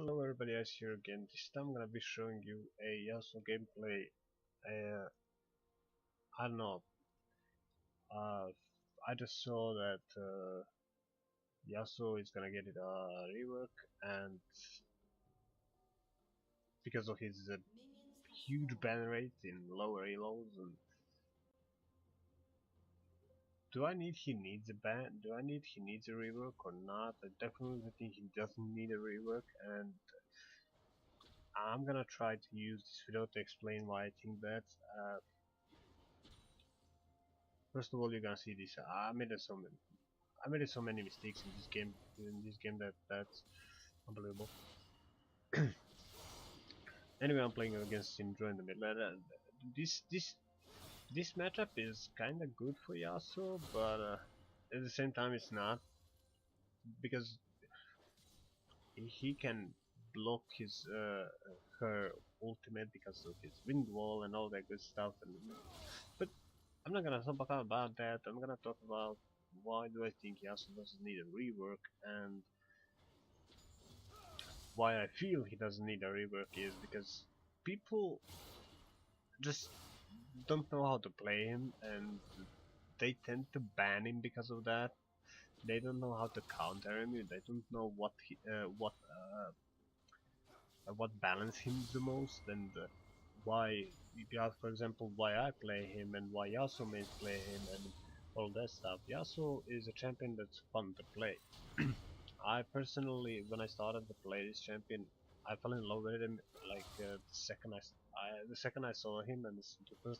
Hello everybody, Ice here again. This time I'm gonna be showing you a Yasuo gameplay. I don't know. Uh, I just saw that Yasuo is gonna get it rework, and because of his huge ban rate in lower elos, and do I need he needs a ban? Do I need he needs a rework or not? I definitely think he doesn't need a rework, and I'm gonna try to use this video to explain why I think that. First of all, you're gonna see this. I made so many mistakes in this game. That's unbelievable. Anyway, I'm playing against Syndra in the middle. This this this matchup is kind of good for Yasuo, but at the same time, it's not because he can block his her ultimate because of his wind wall and all that good stuff. But I'm not gonna talk about that. I'm gonna talk about why do I think Yasuo doesn't need a rework, and why I feel he doesn't need a rework is because people just don't know how to play him, and they tend to ban him because of that. They don't know how to counter him. They don't know what balance him the most, and why, for example, why I play him and why Yasuo may play him and all that stuff. Yasuo is a champion that's fun to play. I personally, when I started to play this champion, I fell in love with him like the second I saw him, and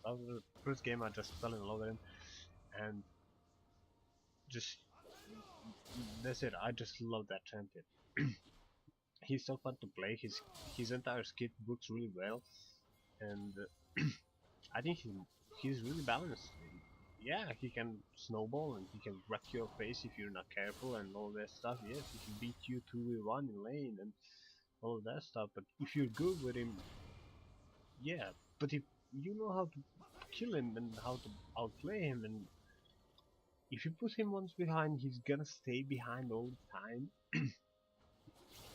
after the first game I just fell in love with him, and just that's it. I just love that champion. He's so fun to play. His entire skit works really well, and I think he's really balanced. Yeah, he can snowball and he can wreck your face if you're not careful and all that stuff. Yes, he can beat you 2v1 in lane and all that stuff. But if you're good with him, yeah. But if you know how to kill him and how to outplay him, and if you put him once behind, he's gonna stay behind all the time.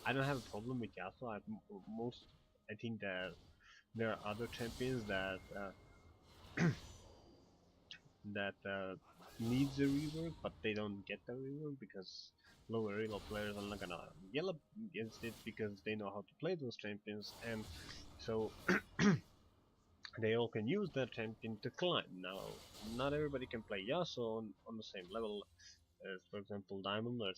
I don't have a problem with Yasuo. I think that there are other champions that needs a rework, but they don't get the rework because lower elo players are not gonna yell up against it because they know how to play those champions, and so they all can use that champion to climb. Now, not everybody can play Yasuo on the same level as, for example, Diamond or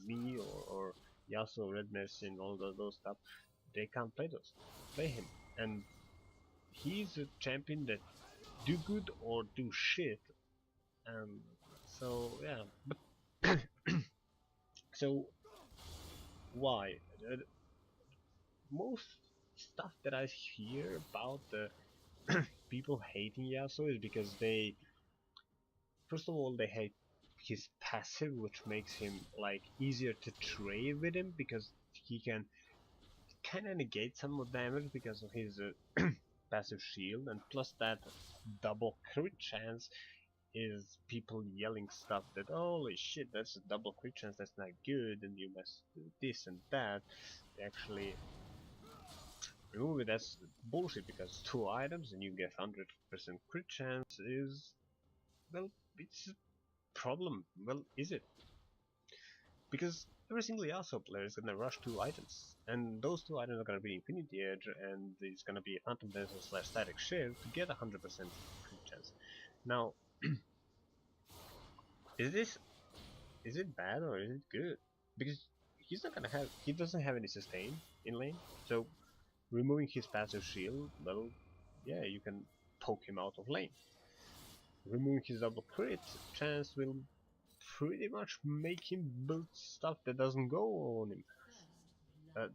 me or Yasuo, Red Mercy, and all those stuff. They can't play him, and he's a champion that do good or do shit. Um, so yeah, but so why? Most stuff that I hear about the people hating Yasuo is because first of all, they hate his passive, which makes him like easier to trade with him because he can kind of negate some of damage because of his passive shield, and plus that double crit chance is people yelling stuff that holy shit, that's a double crit chance, that's not good, and you must do this and that. They actually remove it. That's bullshit because 2 items and you get 100% crit chance is, well, it's a problem. Well, is it? Because every single Yasuo player is gonna rush 2 items, and those 2 items are gonna be Infinity Edge, and it's gonna be Phantom Dancer / Static Shift to get 100% crit chance. Now, is it bad or is it good? Because he doesn't have any sustain in lane, so removing his passive shield, well, yeah, you can poke him out of lane. Removing his double crit chance will pretty much make him build stuff that doesn't go on him. Uh,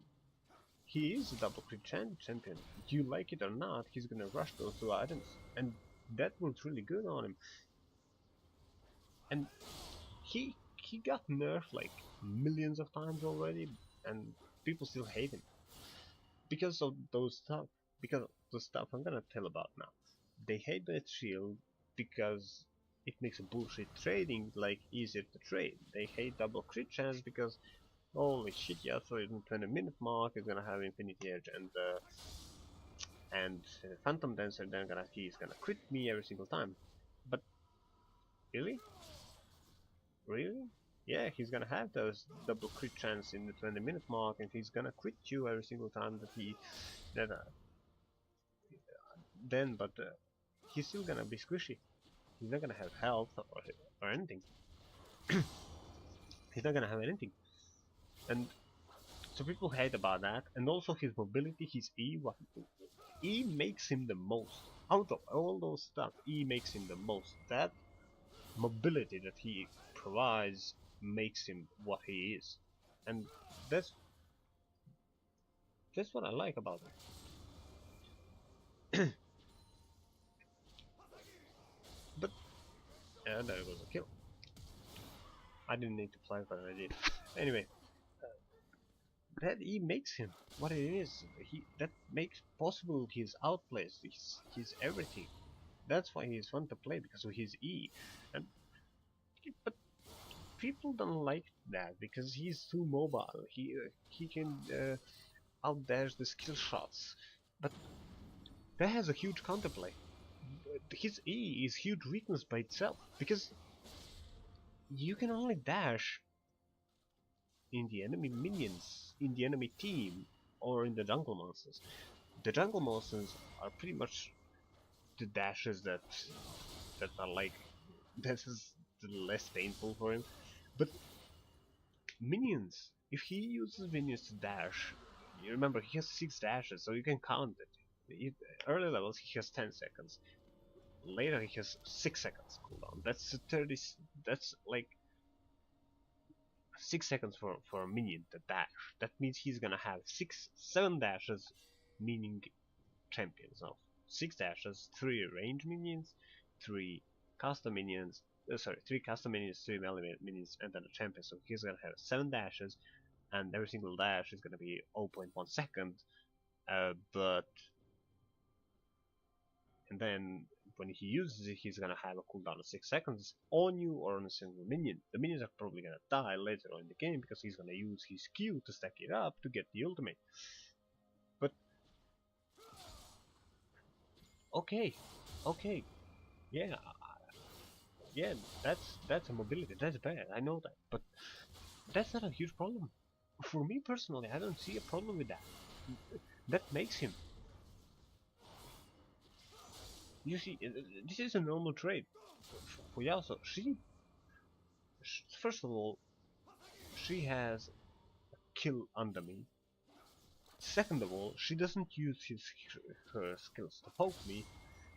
he is a double crit champion. You like it or not, he's gonna rush those 2 items, and that works really good on him. And he got nerfed like millions of times already, and people still hate him because of those stuff. Because of the stuff I'm gonna tell about now. They hate that shield because it makes a bullshit trading like easier to trade. They hate double crit chance because Holy shit, yeah, so in 20-minute mark he's gonna have Infinity Edge and Phantom Dancer, then he's gonna crit me every single time. But really? Really? Yeah, he's gonna have those double crit chance in the 20-minute mark, and he's gonna crit you every single time that then, but he's still gonna be squishy. He's not gonna have health or anything. He's not gonna have anything, and so people hate about that. And also his mobility, his E, what E makes him the most out of all those stuff. E makes him the most. That mobility that he provides makes him what he is, and that's that's what I like about him. But yeah, there was a kill. I didn't need to fly, but I did. Anyway, that he makes him what it is. That makes possible his outplays, his everything. That's why he's fun to play, because of his E. And but people don't like that because he's too mobile. He can outdash the skill shots, but that has a huge counterplay. His E is huge weakness by itself because you can only dash in the enemy minions, in the enemy team, or in the jungle monsters. The jungle monsters are pretty much the dashes that are like that is the less painful for him. But minions, if he uses minions to dash, you remember he has 6 dashes, so you can count it. Early levels he has 10 seconds. Later he has 6 seconds cooldown. That's 30. That's like 6 seconds for a minion to dash. That means he's gonna have 7 dashes, meaning champions now. 6 dashes, 3 range minions, 3 custom minions, 3 custom minions, 3 melee minions, and then a champion. So he's gonna have 7 dashes, and every single dash is gonna be 0.1 second. But and then when he uses it, he's gonna have a cooldown of 6 seconds on you or on a single minion. The minions are probably gonna die later on in the game because he's gonna use his Q to stack it up to get the ultimate. But okay, okay, yeah, yeah, that's a mobility. That's bad. I know that, but that's not a huge problem. For me personally, I don't see a problem with that. That makes him. You see, this is a normal trait for Yasuo. First of all, she has kill under me. Second of all, she doesn't use her skills to poke me,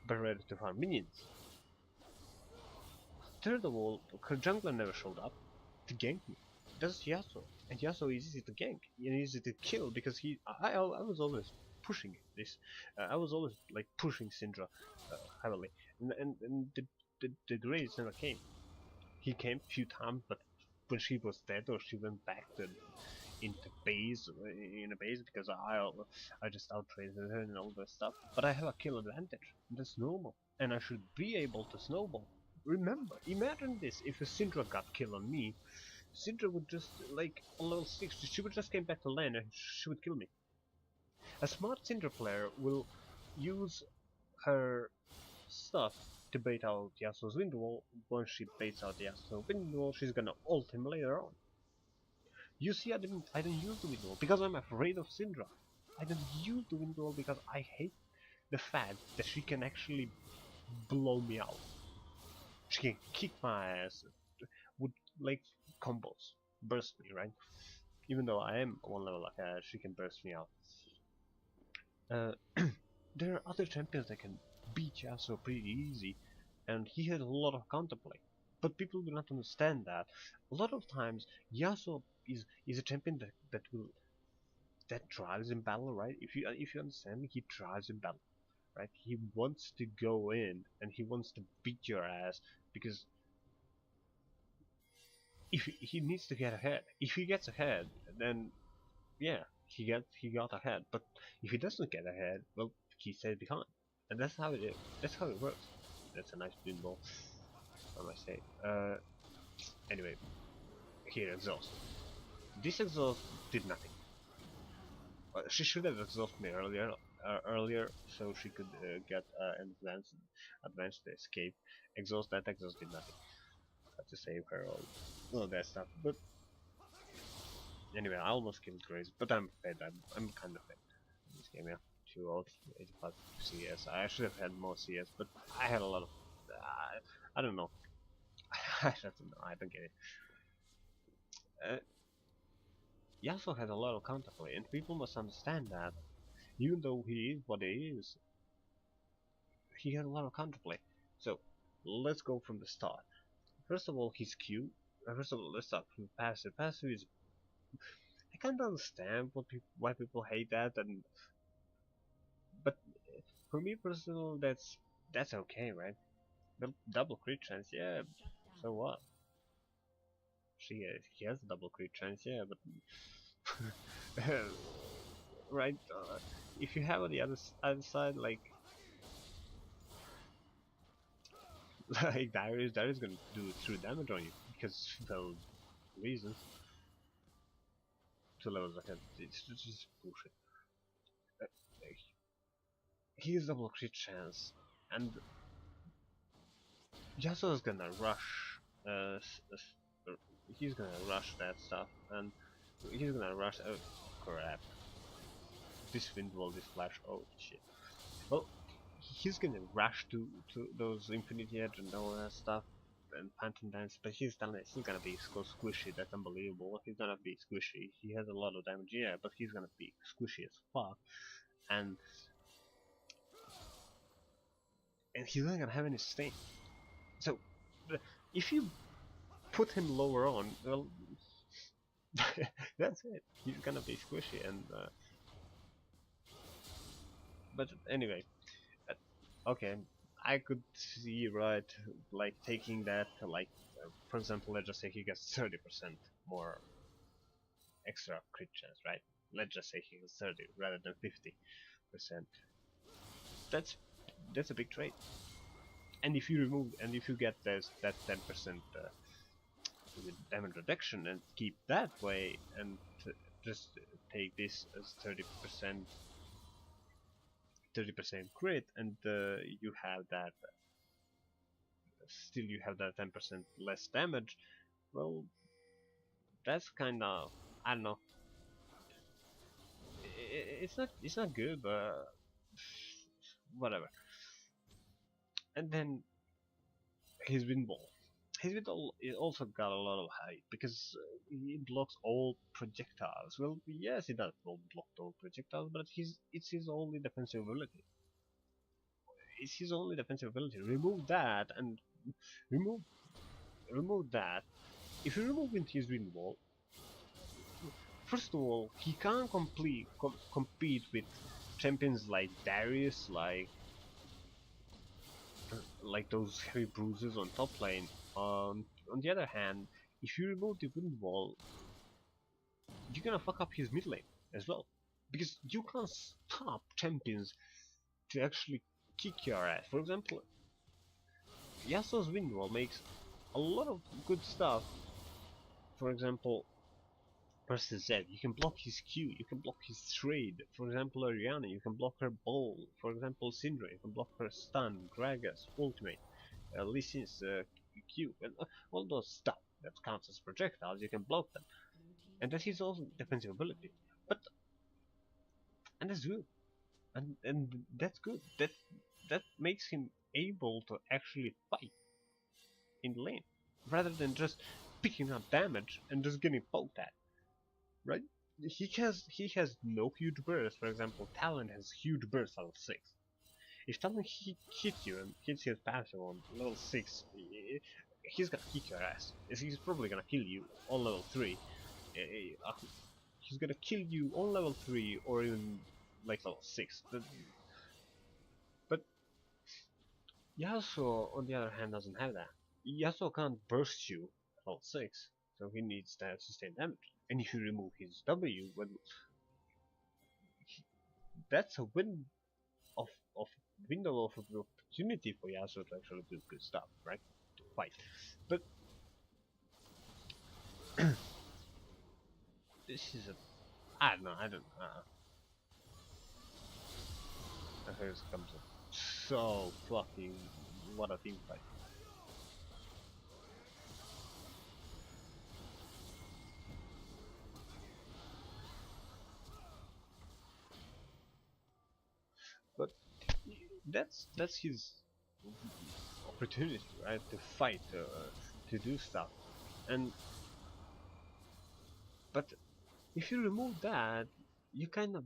but rather to farm minions. Third of all, her jungler never showed up to gank me. That's Yasuo, and Yasuo is easy to gank and easy to kill because I was always pushing this. I was always like pushing Syndra heavily, and the grades never came. He came a few times, but when she was dead or she went back into base in a base because I just outtraded her and all that stuff. But I have a kill advantage. That's normal, and I should be able to snowball. Remember, imagine this: if a Syndra got killed on me, Syndra would just like on level 6, she would just came back to lane and she would kill me. A smart Syndra player will use her stuff to bait out Yasuo's wind wall. Once she baits out Yasuo's wind wall, she's gonna ult him later on. You see, I didn't use the wind wall because I'm afraid of Syndra. I didn't use the wind wall because I hate the fact that she can actually blow me out. She can kick my ass with like combos, burst me, right? Even though I am one level ahead, she can burst me out. Uh, there are other champions that can beat Yasuo pretty easy, and he has a lot of counterplay. But people do not understand that. A lot of times, Yasuo is a champion that drives in battle, right? If you understand me, he drives in battle, right? He wants to go in and he wants to beat your ass because if he needs to get ahead. If he gets ahead, then yeah, he got ahead. But if he doesn't get ahead, well, he stays behind, and that's how it is. That's how it works. That's a nice pinball, I must say. Anyway, here exhaust. This exhaust did nothing. She should have exhausted me earlier, so she could get an advanced escape. That exhaust did nothing. Had to save her all that stuff. But anyway, I almost killed Grace, but I'm fed. I'm kind of fed in this game. Yeah, 2 out 85 CS. I should have had more CS, but I had a lot of. I don't know. I don't know. I don't get it. Yasuo has a lot of counterplay, and people must understand that. Even though he is what he is, he has a lot of counterplay. So let's go from the start. First of all, his Q. First of all, let's start from passive. Passive is. I can't understand why people hate that, but for me personally, that's okay, right? Double crit chance, yeah. So what? He has a double crit chance, yeah, but right. If you have on the other side, like like Darius gonna do true damage on you because well reasons. 2 levels ahead. It's just bullshit. Uh, he has double crit chance, and Yasuo is gonna rush. He's gonna rush that stuff, and he's gonna rush. Oh crap! This wind wall, this flash. Oh shit! Well, he's gonna rush to those Infinity Edge and all that stuff and Phantom Dance, but he's gonna be so squishy. That's unbelievable. He's gonna be squishy. He has a lot of damage, yeah, but he's gonna be squishy as fuck, and he's not gonna have any stain. So, if you put him lower on, well, that's it. He's gonna be squishy, and but anyway, okay, I could see right, like taking that, like for example, let's just say he gets 30% more extra crit chance, right? Let's just say he gets 30 rather than 50%. That's a big trade. And if you get that 10% with damage reduction and keep that way and just take this as 30% crit, and you have that still you have that 10% less damage. Well, that's kind of, I don't know. It's not good, but whatever. And then his wind ball. His wind ball also got a lot of hype because he blocks all projectiles. Well, yes, he does block all projectiles, but it's his only defensive ability. It's his only defensive ability. Remove that and remove remove that. If you remove his wind wall, first of all, he can't compete with champions like Darius, like those heavy bruises on top lane. On the other hand, if you remove the wind wall, you're gonna fuck up his mid lane as well, because you can't stop champions to actually kick your ass. For example, Yasuo's wind wall makes a lot of good stuff. For example, versus Z, you can block his Q, you can block his trade. For example, Oriana, you can block her bowl. For example, Syndra, you can block her stun, Gragas, ultimate, Lee Sin's Q, and all those stuff that counts as projectiles, you can block them. And that is also defensive ability. But and that's good. And that's good. That makes him able to actually fight in the lane. Rather than just picking up damage and just getting poked at. Right? He has no huge burst. For example, Talon has huge burst level 6. If Talon hits you and hits his passive on level 6, he's gonna kick your ass. He's probably gonna kill you on level 3. He's gonna kill you on level 3 or even like level 6. But Yasuo, on the other hand, doesn't have that. Yasuo can't burst you at level 6, so he needs to sustain damage. And if you remove his W, well, that's a of, of window of opportunity for Yasuo to actually do good stuff, right? To fight. But This is a... I don't know, I don't... And here comes a... So fucking... What a team fight. But that's his opportunity, right? To fight, to do stuff. And... But if you remove that, you kind of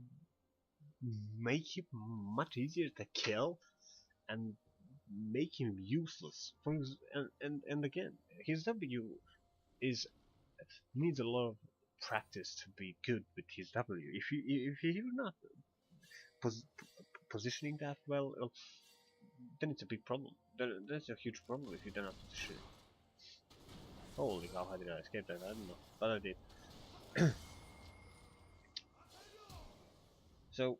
make him much easier to kill and make him useless. And again, his W is needs a lot of practice to be good with his W. If you're not pos positioning that well, then it's a big problem. That's a huge problem if you don't have positioning. Holy cow! How did I escape that? I don't know, but I did. So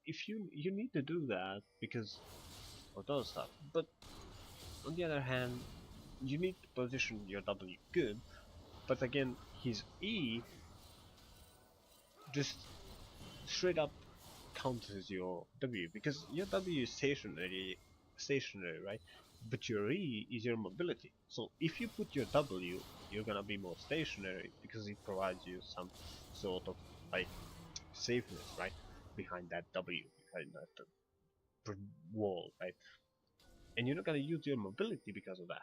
if you need to do that because of those stuff, but on the other hand, you need to position your W good. But again, his E just straight up counters your W because your W is stationary, right? But your E is your mobility. So if you put your W, you're gonna be more stationary because it provides you some sort of like safeness, right? Behind that W, behind that wall, right? And you're not gonna use your mobility because of that.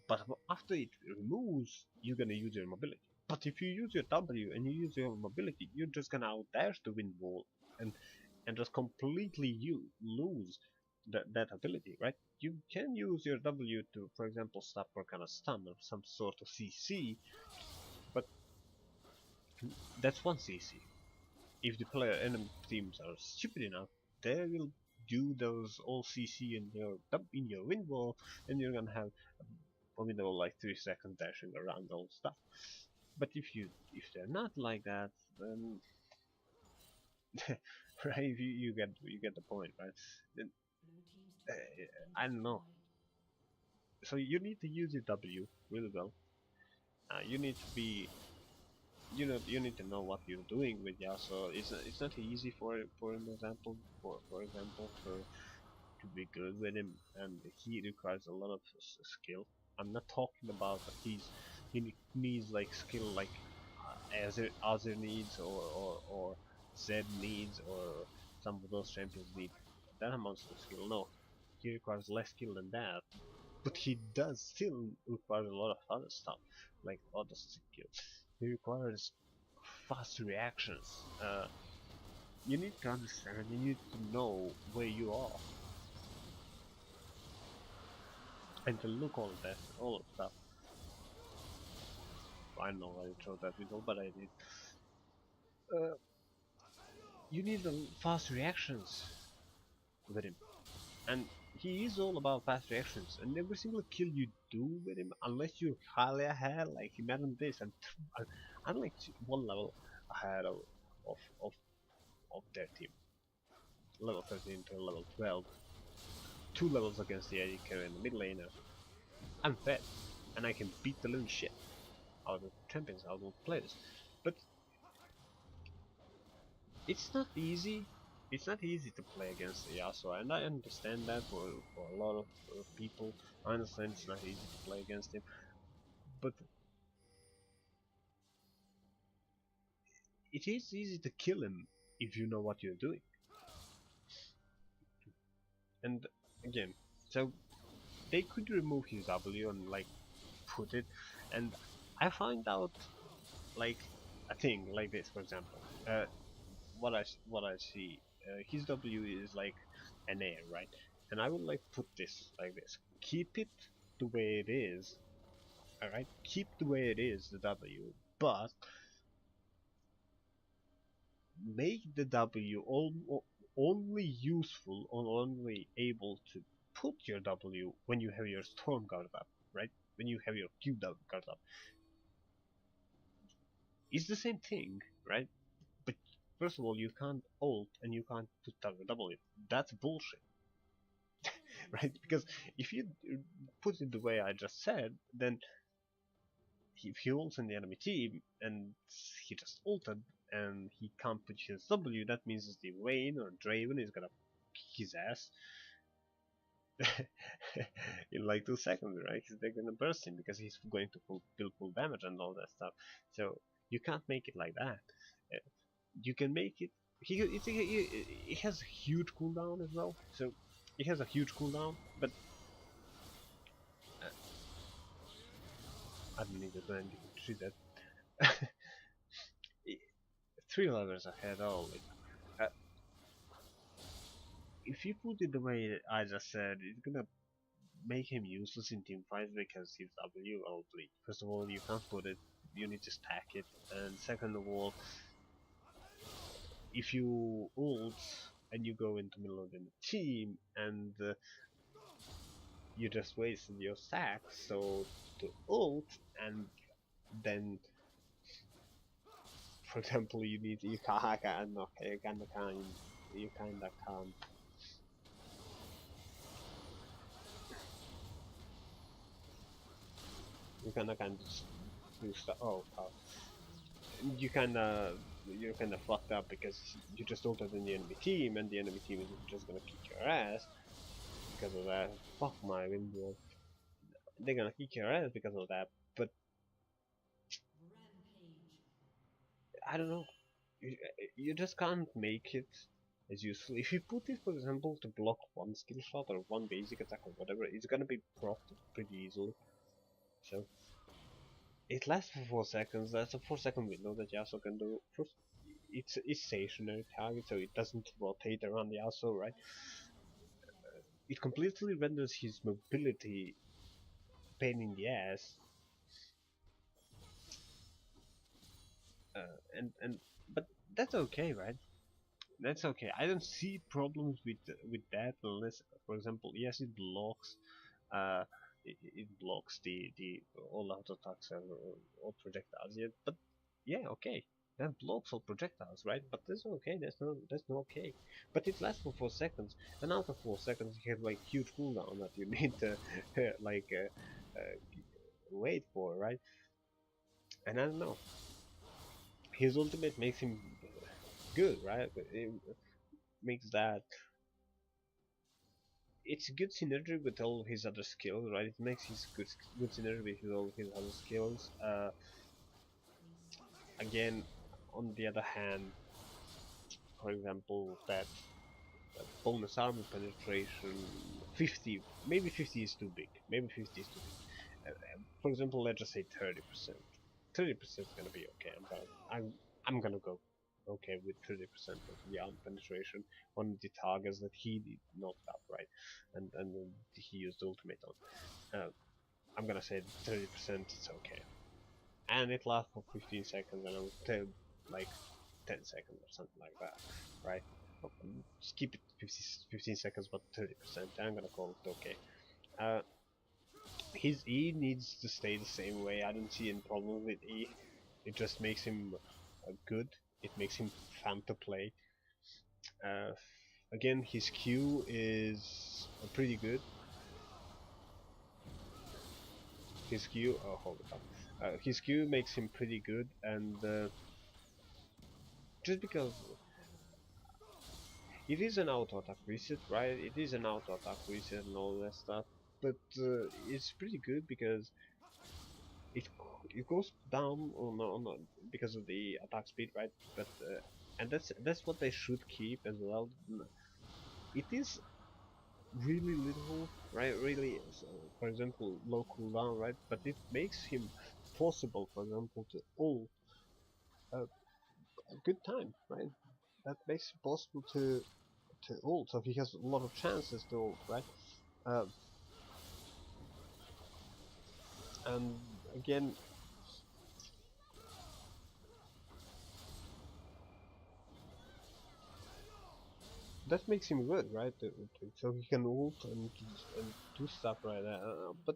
But after it removes, you're gonna use your mobility. But if you use your W and you use your mobility, you're just gonna outdash the wind wall and just completely lose that ability, right? You can use your W to, for example, stop or kind of stun or some sort of CC, but that's one CC. If the player enemy teams are stupid enough, they will do those all CC in your wind wall, and you're gonna have formidable like 3 seconds dashing around all stuff. But if they're not like that, then right, you get the point, right? Then, I don't know. So you need to use your W really well. You need to be, you need to know what you're doing with Yasuo. It's not easy for an example for example for to be good with him, and he requires a lot of skill. I'm not talking about that he needs like skill like Azir needs or Zed needs or some of those champions need that amount of skill. No, he requires less skill than that, but he does still require a lot of other stuff, like other skills. He requires fast reactions. You need to understand, you need to know where you are, and to look all of stuff. I know I chose that video, but I did. Uh, you need fast reactions with him, and he is all about fast reactions. And every single kill you do with him, unless you're highly ahead, like imagine this, and I'm like one level ahead of of of their team, level 13 to level 12, 2 levels against the AD carry and the mid laner. I'm fed, and I can beat the living shit out of champions, out of players. But it's not easy. It's not easy to play against Yasuo, and I understand that for a lot of people. I understand it's not easy to play against him, but it is easy to kill him if you know what you're doing. And again, so they could remove his W and like put it, and I find out like a thing like this, for example. What I see, his W is like an air, right? And I would like put this like this. Keep it the way it is, alright? Keep the way it is, the W, but make the W only useful or only able to put your W when you have your Storm Guard up, right? When you have your Q guard up. It's the same thing, right? But first of all, you can't ult and you can't put W. That's bullshit. Right? Because if you put it the way I just said, then if he ults in the enemy team and he just ulted and he can't put his W, that means the Vayne or Draven is gonna kick his ass in like 2 seconds, right? They're gonna burst him because he's going to build full damage and all that stuff. So you can't make it like that. You can make it. It has a huge cooldown as well. So it has a huge cooldown, but I don't need to do anything to treat that. 3 levels ahead only. Uh, if you put it the way I just said, it's gonna make him useless in team fights because his W only. First of all, you can't put it, you need to stack it, and second of all, if you ult and you go into middle of the team and you just wasted your stack, so to ult and then, for example, you kinda can't. You kinda can't just do stuff. Oh, you you're kinda fucked up because you just ulted in the enemy team, and the enemy team is just gonna kick your ass because of that. Fuck my window. They're gonna kick your ass because of that. But I don't know. You, you just can't make it as useful. If you put it, for example, to block one skill shot or one basic attack or whatever, it's gonna be procced pretty easily. So it lasts for 4 seconds. That's a 4-second window that Yasuo can do. First, it's stationary target, so it doesn't rotate around the Yasuo, right? It completely renders his mobility pain in the ass, and but that's okay, right? That's okay. I don't see problems with that unless, for example, yes, it blocks, uh, it blocks the all auto attacks and all projectiles. Yeah, but yeah, okay, that blocks all projectiles, right? But that's okay. That's not okay. But it lasts for 4 seconds, and out of 4 seconds, you have like huge cooldown that you need to like wait for, right? And I don't know. His ultimate makes him good, right? It makes that it's good synergy with all his other skills, right? It makes his good synergy with all his other skills. Again, on the other hand, for example, that bonus armor penetration, 50, maybe 50 is too big. Maybe 50 is too big. For example, let's just say 30%. 30% is gonna be okay. I'm gonna go okay with 30% of the arm penetration on the targets that he did knocked up, right? And he used ultimate on. I'm gonna say 30% it's okay. And it lasts for 15 seconds and I would tell like 10 seconds or something like that, right? Just keep it 15 seconds but 30%. I'm gonna call it okay. His E needs to stay the same way. I don't see any problem with E. It just makes him good. It makes him fun to play. Uh, Again, his Q is pretty good. His Q, oh hold it up. His Q makes him pretty good, and just because it is an auto attack reset, right? It is an auto attack reset and all that stuff, but it's pretty good because it it goes down on because of the attack speed, right? But and that's what they should keep as well. It is really little, right? Really, for example, low cooldown, right? But it makes him possible, for example, to ult a good time, right? That makes it possible to ult, so he has a lot of chances to ult, right? Uh, and again, that makes him good, right? So he can ult and do stuff right there. But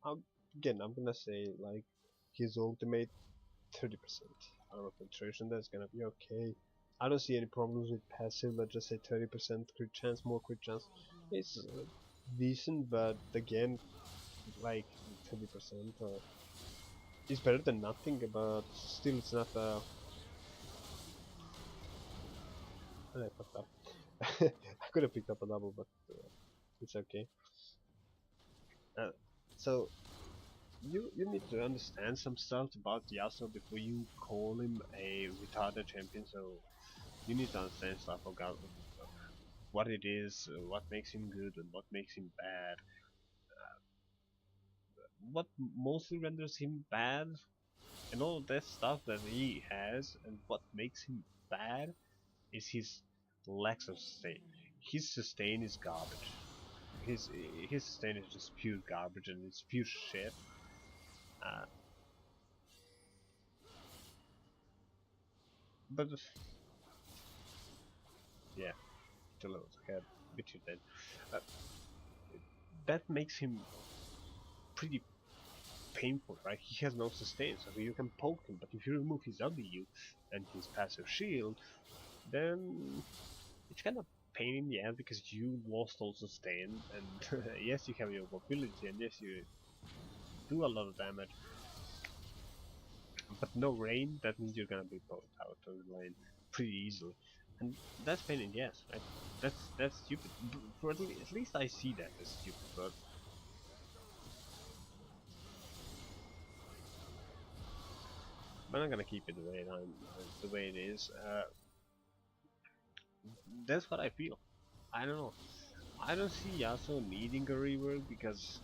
um, again, I'm gonna say like his ultimate 30% armor penetration. That's gonna be okay. I don't see any problems with passive. Let's just say 30% crit chance, more crit chance. It's decent, but again, like 30%. It's better than nothing, but still it's not I fucked up. I could have picked up a double, but it's okay. Uh, so you need to understand some stuff about Yasuo before you call him a retarded champion. So you need to understand stuff about what it is, what makes him good and what makes him bad. What mostly renders him bad and all of that stuff that he has and what makes him bad is his lack of sustain. His sustain is garbage. His his sustain is just pure garbage and it's pure shit. Uh, but yeah, too low. Okay, bit too dead. Uh, that makes him pretty painful, right? He has no sustain, so you can poke him. But if you remove his W and his passive shield, then it's kind of pain in the ass because you lost all sustain. And yes, you have your mobility, and yes, you do a lot of damage. But no rain, that means you're gonna be poked out of the lane pretty easily, and that's pain in the ass, right? That's stupid. For at least I see that as stupid, but I'm not gonna keep it the way it is. That's what I feel. I don't know. I don't see Yasuo needing a rework because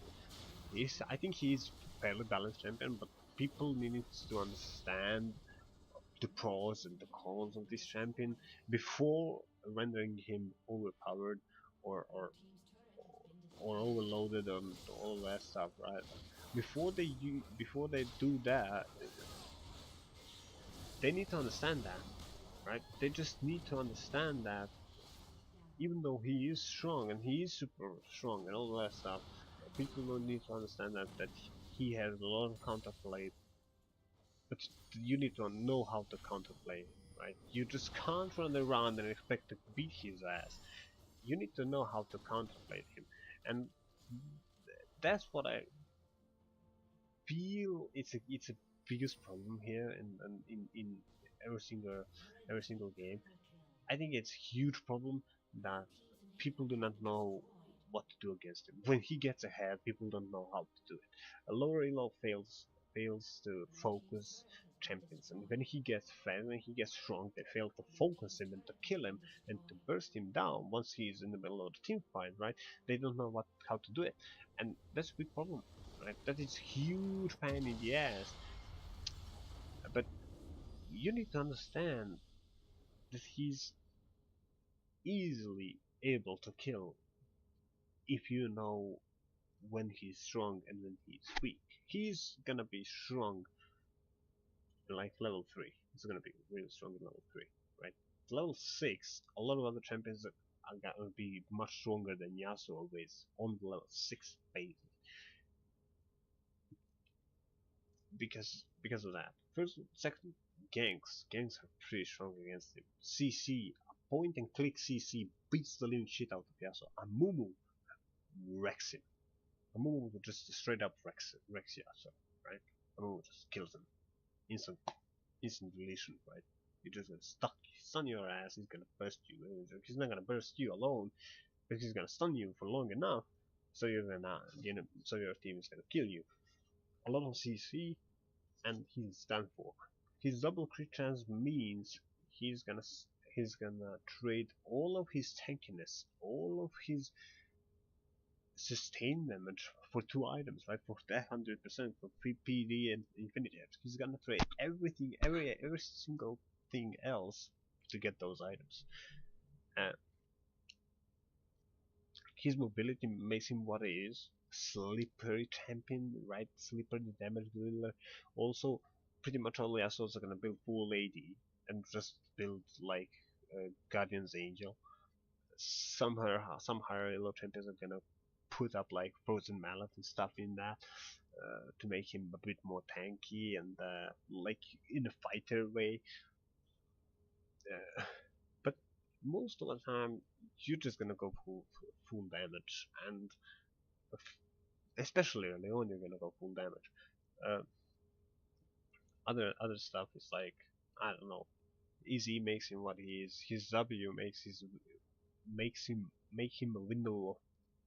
I think he's fairly balanced champion, but people need to understand the pros and the cons of this champion before rendering him overpowered or or overloaded on all that stuff, right? Before they do that, they need to understand that, right? They just need to understand that even though he is strong and he is super strong and all that stuff, people don't need to understand that he has a lot of counterplay, but you need to know how to counterplay, right? You just can't run around and expect to beat his ass. You need to know how to counterplay him, and that's what I feel it's a biggest problem here in every single game. I think it's a huge problem that people do not know what to do against him. When he gets ahead, people don't know how to do it. A lower elo fails to focus champions, and when he gets fed, when he gets strong, they fail to focus him and to kill him and to burst him down once he's in the middle of the team fight, right? They don't know how to do it, and that's a big problem, right? That is huge pain in the ass. But you need to understand that he's easily able to kill if you know when he's strong and when he's weak. He's gonna be strong like level 3. He's gonna be really strong in level 3, right? Level 6, a lot of other champions are gonna be much stronger than Yasuo with on the level 6 basis because of that. First, second, ganks are pretty strong against him. CC, a point and click CC beats the living shit out of Yasuo. A Mumu wrecks him. Amumu just straight up wrecks Yasuo, right? Amumu just kills him. Instant instant deletion, right? You're just gonna stun your ass, he's gonna burst you. He's not gonna burst you alone, but he's gonna stun you for long enough, so so your team is gonna kill you. A lot of CC, and he's done for. His double crit chance means he's gonna he's gonna trade all of his tankiness, all of his sustain damage for 2 items, right? For that 100% for PD and Infinity Edge. He's gonna trade everything, every single thing else to get those items. And his mobility makes him what he is. Slippery champion, right? Slippery damage dealer. Also, pretty much all Yasuo's are gonna build full AD and just build like Guardian's Angel. Some higher elo champions are gonna put up like frozen mallet and stuff in that to make him a bit more tanky and like in a fighter way. But most of the time, you're just gonna go full damage, and especially early on, you're gonna go full damage. Uh, Other stuff is like, I don't know. Easy makes him what he is. His W makes him a window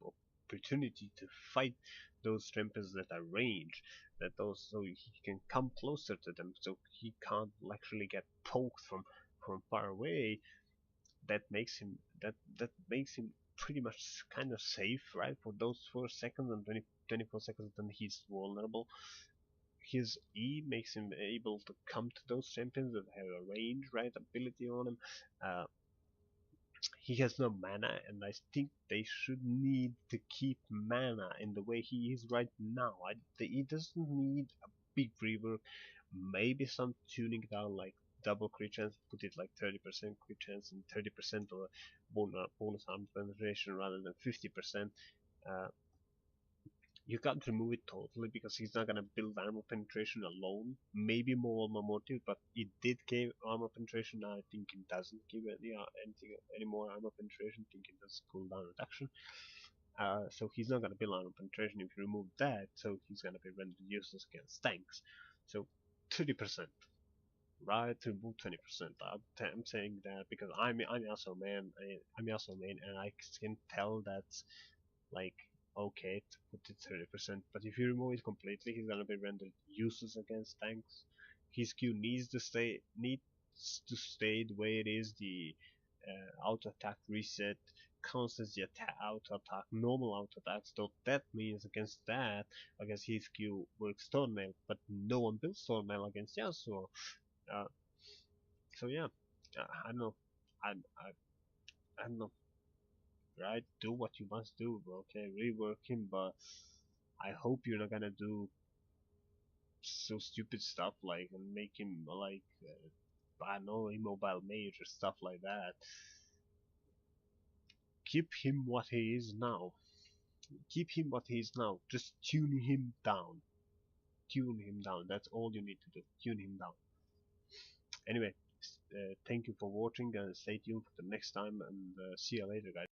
of opportunity to fight those champions that are range, that those so he can come closer to them, so he can't actually get poked from far away. That makes him pretty much kind of safe, right? For those 4 seconds and 24 seconds, then he's vulnerable. His E makes him able to come to those champions that have a range, right, ability on him. Uh, he has no mana, and I think they should need to keep mana in the way he is right now. He doesn't need a big rework, maybe some tuning down, like double crit chance, put it like 30% crit chance and 30% or bonus arm penetration rather than 50%. Uh, you can't remove it totally because he's not gonna build armor penetration alone. Maybe more motive, but it did give armor penetration. Now I think it doesn't give any more armor penetration. I think it does cooldown reduction. So he's not gonna build armor penetration if you remove that. So he's gonna be rendered useless against tanks. So 30%, right? To remove 20%. I'm saying that because I'm also man. I'm also main, and I can tell that like okay to put it 30%, but if you remove it completely, he's gonna be rendered useless against tanks. His Q needs to stay the way it is. The auto attack reset, constancy attack, auto attack, normal auto attacks. So that means against his Q works Thornmail, but no one builds Thornmail against Yasuo. Uh, so yeah, I don't know. I I don't know, right? Do what you must do, bro. Okay, rework him, but I hope you're not gonna do so stupid stuff like and make him like I don't know, immobile mage or stuff like that. Keep him what he is now. Keep him what he is now. Just tune him down. Tune him down. That's all you need to do. Tune him down. Anyway, thank you for watching and stay tuned for the next time and see you later, guys.